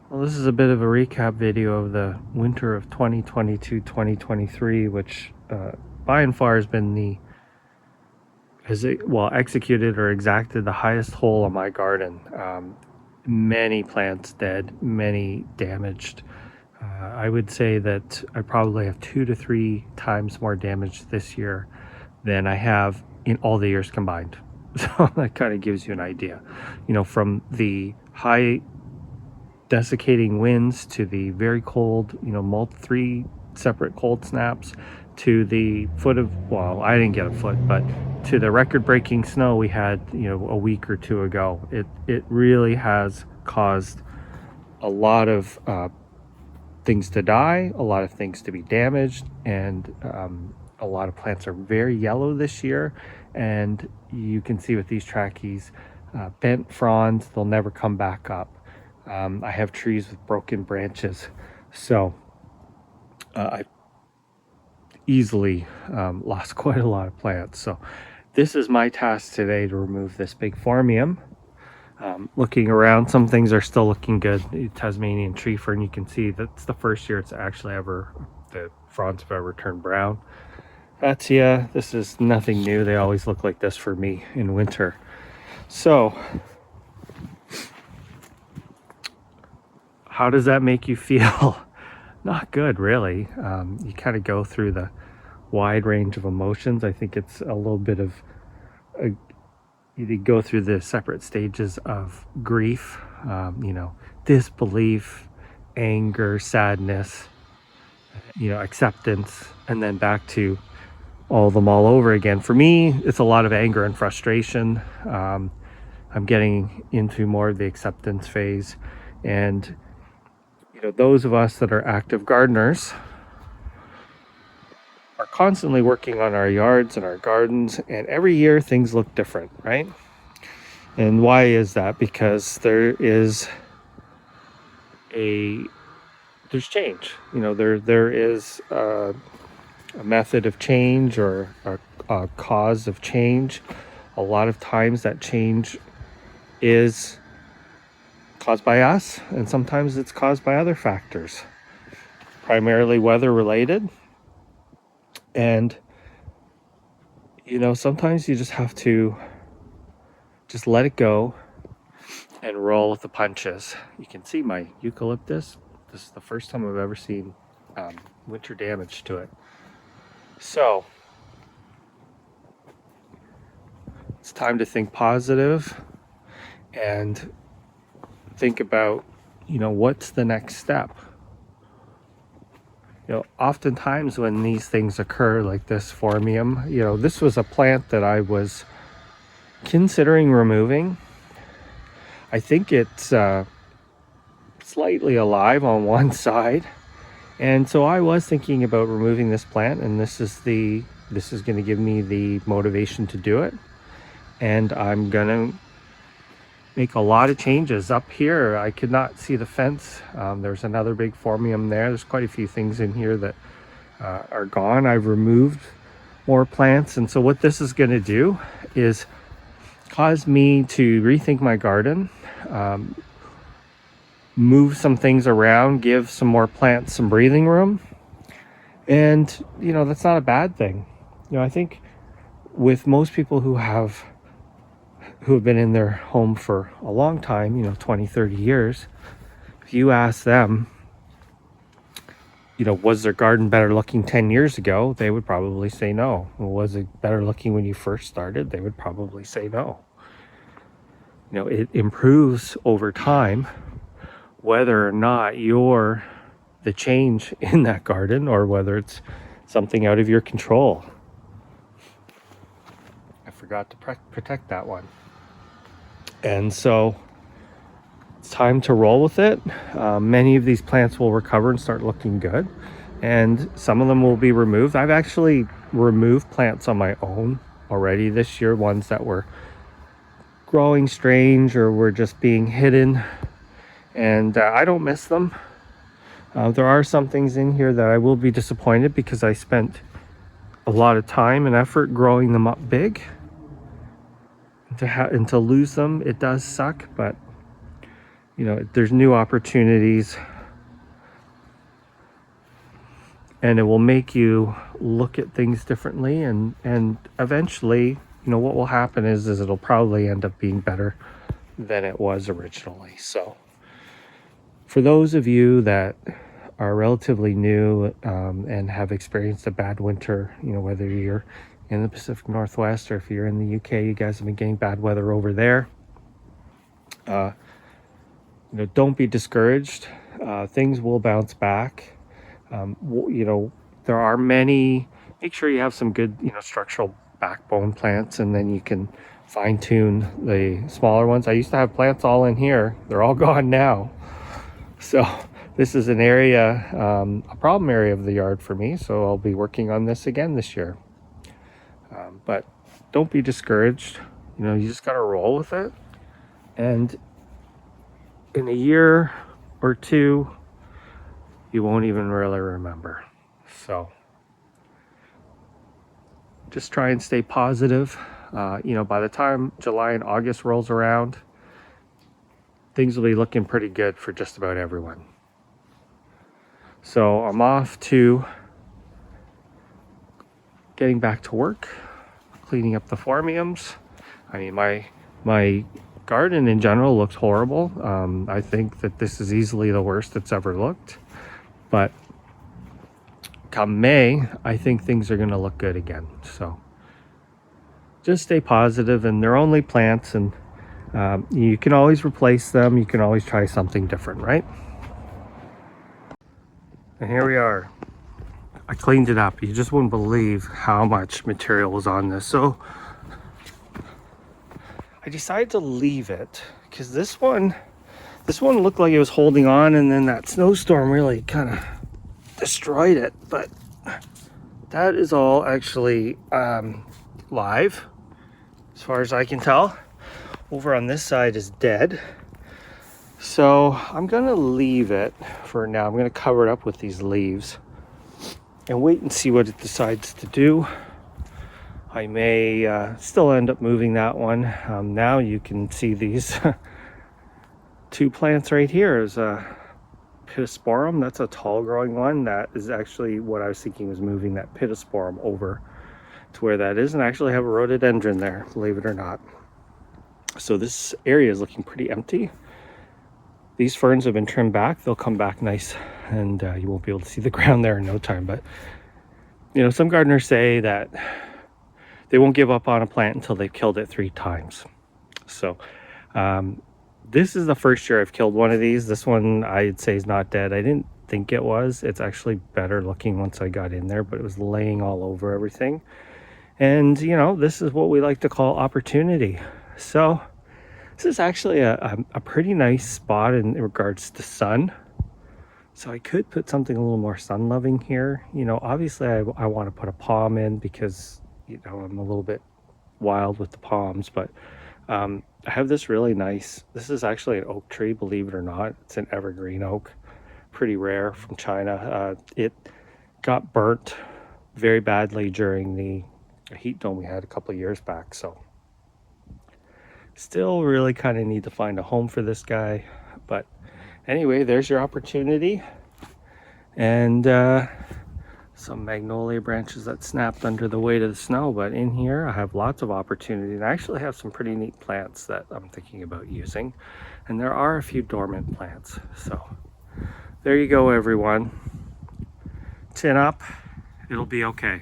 Well, this is a bit of a recap video of the winter of 2022-2023, which by and far has been executed or exacted the highest hole on my garden. Many plants dead, many damaged. I would say that I probably have 2 to 3 times more damage this year than I have in all the years combined. So that kind of gives you an idea, from the high desiccating winds to the very cold, 3 separate cold snaps to the foot of, well, I didn't get a foot, but to the record-breaking snow we had, a week or two ago. It really has caused a lot of things to die, a lot of things to be damaged, and a lot of plants are very yellow this year. And you can see with these trackies, bent fronds, they'll never come back up. I have trees with broken branches, so I easily lost quite a lot of plants. So this is my task today, to remove this big phormium. Looking around, some things are still looking good. The Tasmanian tree fern, you can see that's the first year it's actually the fronds have ever turned brown. This is nothing new. They always look like this for me in winter. So how does that make you feel? Not good, really. You kind of go through the wide range of emotions. I think it's a little bit of you go through the separate stages of grief, disbelief, anger, sadness, acceptance, and then back to all of them all over again. For me, it's a lot of anger and frustration. I'm getting into more of the acceptance phase. And those of us that are active gardeners are constantly working on our yards and our gardens, and every year things look different, right? And why is that? Because there's change. There is a method of change, or a cause of change. A lot of times that change is caused by us, and sometimes it's caused by other factors, primarily weather related. And sometimes you just have to just let it go and roll with the punches. You can see my eucalyptus. This is the first time I've ever seen winter damage to it. So it's time to think positive and think about, what's the next step. Oftentimes when these things occur, like this phormium, this was a plant that I was considering removing. I think it's slightly alive on one side, and so I was thinking about removing this plant, and this is going to give me the motivation to do it. And I'm gonna make a lot of changes up here. I could not see the fence. There's another big phormium there. There's quite a few things in here that are gone. I've removed more plants, and so what this is going to do is cause me to rethink my garden, move some things around, give some more plants some breathing room. And that's not a bad thing. I think with most people who have been in their home for a long time, 20, 30 years, if you ask them, was their garden better looking 10 years ago, they would probably say no. Was it better looking when you first started? They would probably say no. It improves over time, whether or not you're the change in that garden or whether it's something out of your control. I forgot to protect that one. And so it's time to roll with it. Many of these plants will recover and start looking good, and some of them will be removed. I've actually removed plants on my own already this year, ones that were growing strange or were just being hidden, and I don't miss them. There are some things in here that I will be disappointed because I spent a lot of time and effort growing them up big. And to lose them, it does suck, but there's new opportunities, and it will make you look at things differently, and eventually, what will happen is it'll probably end up being better than it was originally. So for those of you that are relatively new, and have experienced a bad winter, whether you're in the Pacific Northwest or if you're in the UK, you guys have been getting bad weather over there. Don't be discouraged. Things will bounce back. There are many. Make sure you have some good, structural backbone plants, and then you can fine tune the smaller ones. I used to have plants all in here. They're all gone now. So this is an area, a problem area of the yard for me. So I'll be working on this again this year. But don't be discouraged. You just got to roll with it. And in a year or two, you won't even really remember. So just try and stay positive. By the time July and August rolls around, things will be looking pretty good for just about everyone. So I'm off to getting back to work, cleaning up the phormiums. I mean, my garden in general looks horrible. I think that this is easily the worst it's ever looked. But come May, I think things are going to look good again. So just stay positive, and they're only plants, and you can always replace them. You can always try something different, right? And here we are. I cleaned it up. You just wouldn't believe how much material was on this. So I decided to leave it because this one looked like it was holding on, and then that snowstorm really kind of destroyed it. But that is all actually live, as far as I can tell. Over on this side is dead. So I'm gonna leave it for now. I'm gonna cover it up with these leaves and wait and see what it decides to do. I may still end up moving that one. Now you can see these two plants right here. Is a pittosporum. That's a tall growing one. That is actually what I was thinking, was moving that pittosporum over to where that is, and I actually have a rhododendron there, believe it or not. So this area is looking pretty empty. These ferns have been trimmed back. They'll come back nice, and you won't be able to see the ground there in no time. But some gardeners say that they won't give up on a plant until they've killed it 3 times. So this is the first year I've killed one of these. This one I'd say is not dead. I didn't think it was. It's actually better looking once I got in there, but it was laying all over everything. And this is what we like to call opportunity. So this is actually a pretty nice spot in regards to sun. So I could put something a little more sun loving here. Obviously I want to put a palm in because I'm a little bit wild with the palms, but I have this really nice, this is actually an oak tree, believe it or not. It's an evergreen oak, pretty rare, from China. It got burnt very badly during the heat dome we had a couple of years back. So still really kind of need to find a home for this guy. But anyway, there's your opportunity. And some magnolia branches that snapped under the weight of the snow. But in here I have lots of opportunity, and I actually have some pretty neat plants that I'm thinking about using, and there are a few dormant plants. So there you go, everyone. Chin up, it'll be okay.